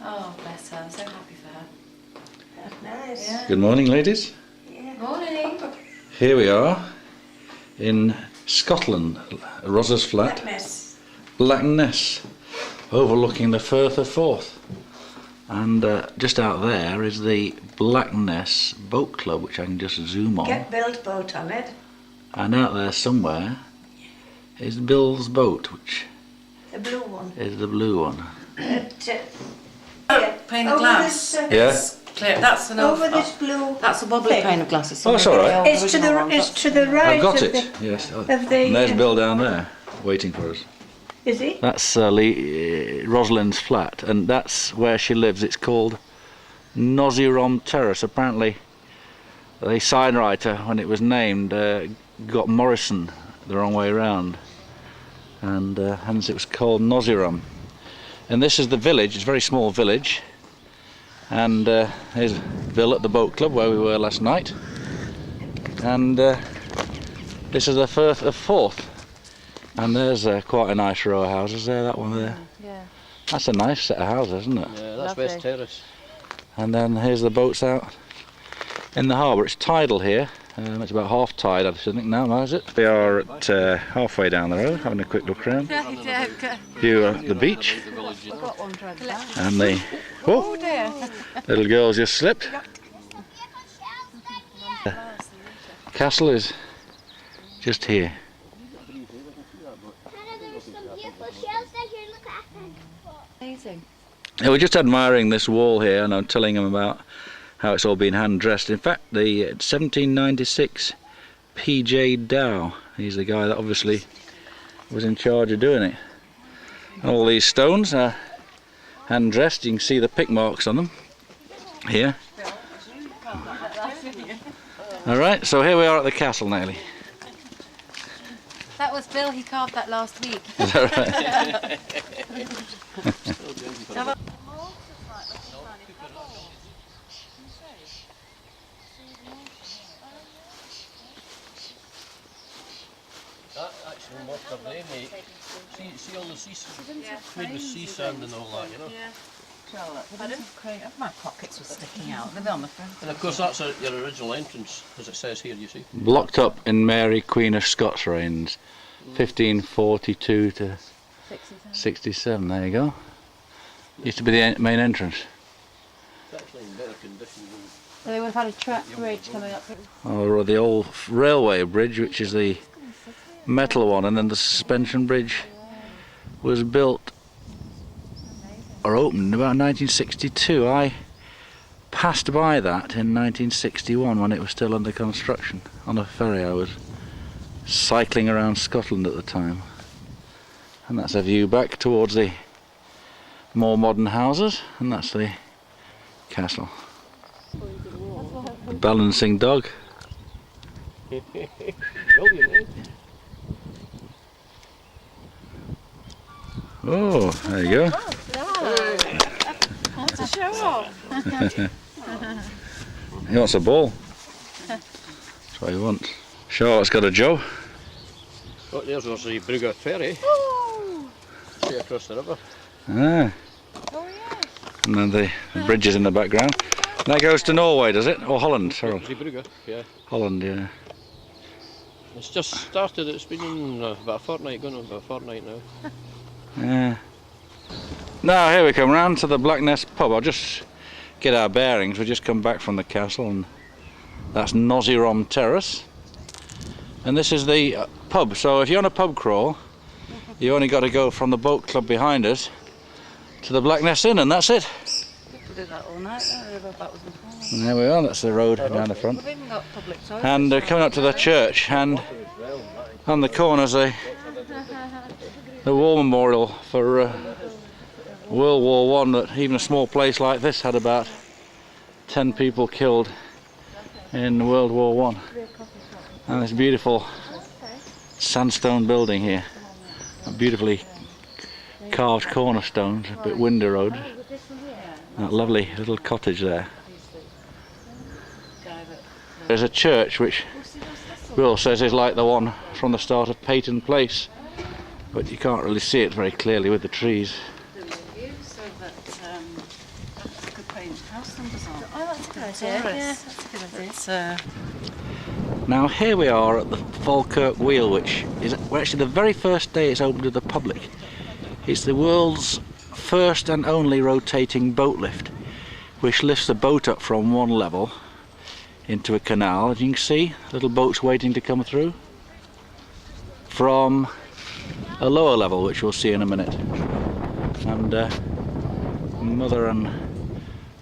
Oh, bless her. I'm so happy for her. That's nice. Yeah. Good morning, ladies. Yeah. Morning. Here we are in Scotland, Rosa's flat, Blackness. Blackness, overlooking the Firth of Forth. And just out there is the Blackness Boat Club, which I can just zoom on. Get Bill's boat on it. And out there somewhere is Bill's boat, which The blue one. is the blue one. Pane of over glass. This, Yeah? Clear. That's an over this blue. That's a wobbly thing. pane of glass. It's Oh, it's all right. It's to the right. I've got of it, the, yes. of the, And there's Bill down there, waiting for us. Is he? That's Rosalind's flat, and that's where she lives. It's called Nozirom Terrace. Apparently, the sign writer, when it was named, got Morrison the wrong way round, and hence it was called Nozirom. And this is the village. It's a very small village, and here's Bill at the boat club where we were last night, and this is the Firth of Forth. And there's quite a nice row of houses there, that one there. Yeah. That's a nice set of houses, isn't it? Yeah, that's Lovely. West Terrace. And then here's the boats out in the harbour. It's tidal here. It's about half tide, I think now, is it? We are at halfway down the road, having a quick look around. View of the beach. And the Oh dear. little girl's just slipped. The castle is just here. Amazing. Yeah, we're just admiring this wall here, and I'm telling them about how it's all been hand dressed. In fact, the 1796 P.J. Dow, he's the guy that obviously was in charge of doing it. All these stones are hand dressed. You can see the pick marks on them here. Alright, so here we are at the castle nearly. That was Bill. He carved that last week. Is that right? That actually must have been, mate. See all the made with sea sand and all that, you know. My pockets were sticking out. They're on the front. And of course that's your original entrance, as it says here, you see. Blocked up in Mary Queen of Scots reigns, 1542 to 67. There you go. Used to be the main entrance. It's actually in better condition than... So they would have had a track bridge coming up. Or the old railway bridge, which is the metal one, and then the suspension bridge was built or opened about 1962. I passed by that in 1961 when it was still under construction on a ferry. I was cycling around Scotland at the time, and that's a view back towards the more modern houses, and that's the castle. The balancing dog. Brilliant, eh? Oh, there you go. That's a show off. He wants a ball. That's what he wants. Charlotte's got a job. Oh, there's the Brugger ferry. Oh. See across the river. Ah. Oh yeah. And then the bridge is in the background. That goes to Norway, does it? Or Holland? Sorry. The Brugger, yeah. Holland, yeah. It's just started, it's been about a fortnight, going on about a fortnight now. Yeah. Now here we come round to the Blackness pub. I'll just get our bearings. We just come back from the castle, and that's Nozirom Terrace. And this is the pub. So if you're on a pub crawl, you only got to go from the boat club behind us to the Blackness Inn, and that's it. People do that all night. And there we are. That's the road down the front. We've even got public toilets. And coming up to the church, and on the corner's the war memorial for World War I. That even a small place like this had about 10 people killed in World War I. And this beautiful sandstone building here, beautifully carved cornerstones, a bit windowed. That lovely little cottage there. There's a church which Will says is like the one from the start of Peyton Place, but you can't really see it very clearly with the trees. So that House numbers on. Oh, that's a good idea. Taurus. Yeah, that's a good idea. It's Now here we are at the Falkirk Wheel, which is actually the very first day it's open to the public. It's the world's first and only rotating boat lift, which lifts the boat up from one level into a canal. As you can see, little boats waiting to come through from a lower level, which we'll see in a minute. And Mother and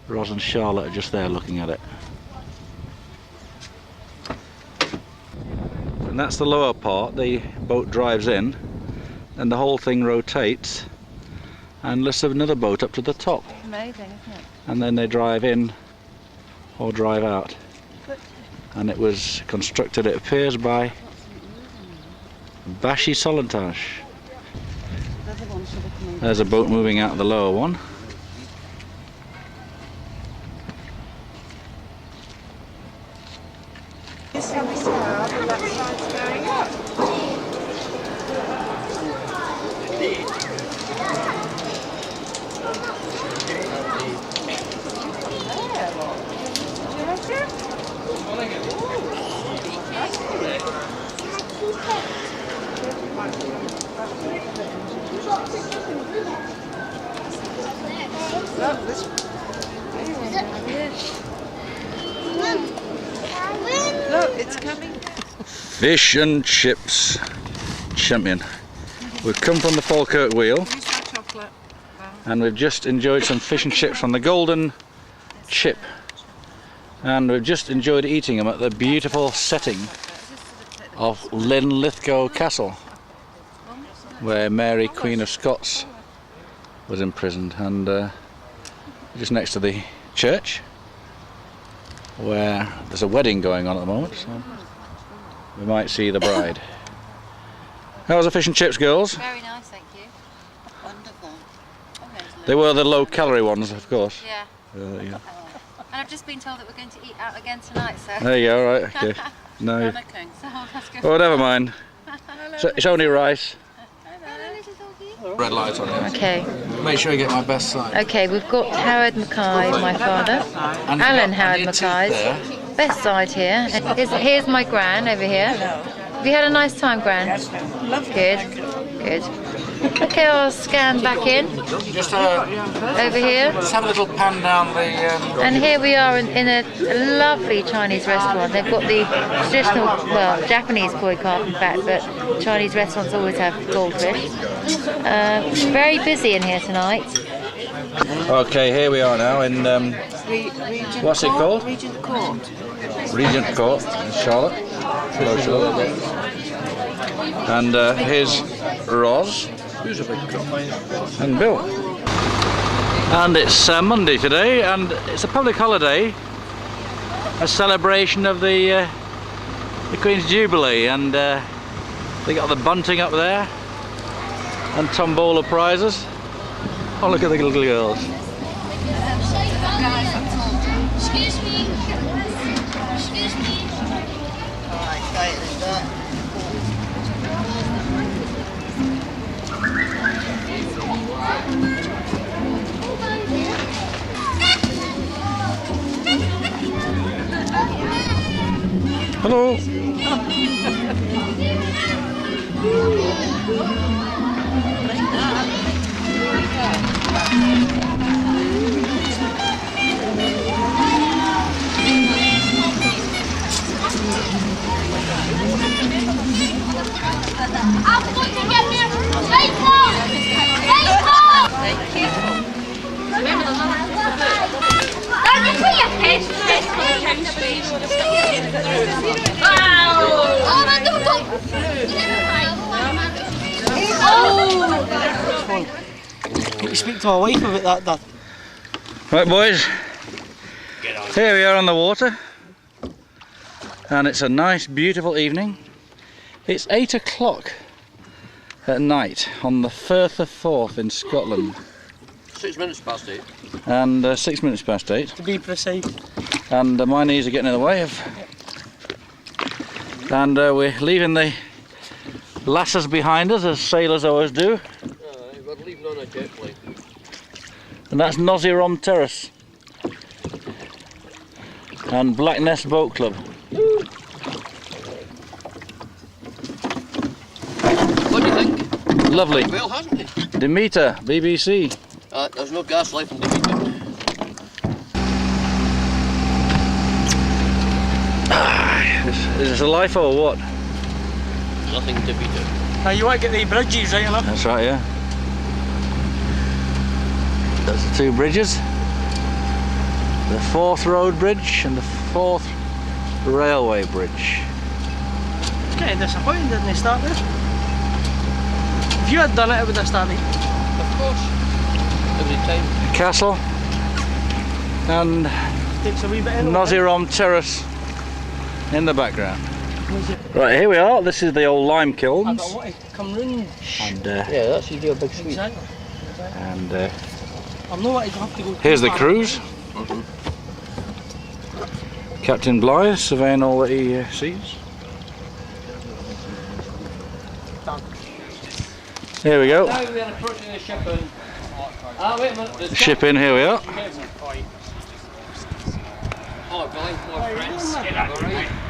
Ros and Charlotte are just there looking at it. And that's the lower part. The boat drives in and the whole thing rotates and lifts another boat up to the top. amazing, isn't it? And then they drive in or drive out. And it was constructed, it appears, by Bashi Solantage. There's a boat moving out of the lower one. Look, it's coming. Fish and chips champion. We've come from the Falkirk Wheel Use my chocolate. and we've just enjoyed some fish and chips from the Golden Chip. And we've just enjoyed eating them at the beautiful setting of Linlithgow Castle, where Mary, Queen of Scots, was imprisoned, and just next to the church, where there's a wedding going on at the moment, so we might see the bride. How was the fish and chips, girls? Very nice, thank you. Wonderful. They were the low-calorie ones, of course. Yeah. Yeah. And I've just been told that we're going to eat out again tonight, so. There you go, right, okay. No. So let's go. Oh, never mind. It's only rice. Hello, little doggy. Red light on it. Okay. Make sure you get my best side. Okay, we've got Howard Mackay, my father. Alan Howard Mackay's best side here. And here's my Gran over here. Have you had a nice time, Gran? Good. Good. Okay, I'll scan back in Just over here. Let's have a little pan down the... And here we are in a lovely Chinese restaurant. They've got the traditional, well, Japanese koi carp in fact, but Chinese restaurants always have goldfish. Very busy in here tonight. Okay, here we are now in... what's it called? Regent Court. Regent Court in Charlotte. Hello, Charlotte. And here's Ros. And Bill. And it's Monday today, and it's a public holiday, a celebration of the Queen's Jubilee, and they got the bunting up there and tombola prizes. Oh, look at the little girls. Excuse me. Excuse me. Alright, got it, let's go. Hello. I'm going to get me a baseball! Thank you. You speak to our wife about that. Right, boys. Here we are on the water, and it's a nice, beautiful evening. It's 8 o'clock at night on the Firth of Forth in Scotland. 6 minutes past 8. And 6 minutes past 8. To be precise. And my knees are getting in the way of. And we're leaving the lasses behind us, as sailors always do. We're leaving on a jet plane. And that's Nosy Rom Terrace. and Blackness Boat Club. What do you think? Lovely. Well, hasn't he? Demeter, BBC. There's no gas left in Demeter. Is this a life or what? Nothing to be done. Now you want to get the bridges right enough. That's right, yeah. There's the two bridges. The Forth Road Bridge and the Forth Railway Bridge. It's kind of disappointing, didn't they start there? If you had done it, it would have started. Of course. Every time. The castle and Takes a wee bit in. Nozirom Terrace in the background. Right, here we are. This is the old lime I kilns. don't want to come round. And, Yeah, that's usually a big suite. Exactly. and I'm not wanting to have to go. here's too the far. cruise. Captain Blythe surveying all that he sees. Here we go. Now we are approaching the ship in. Wait a minute. The ship in, here we are. Oh, Billy, more friends.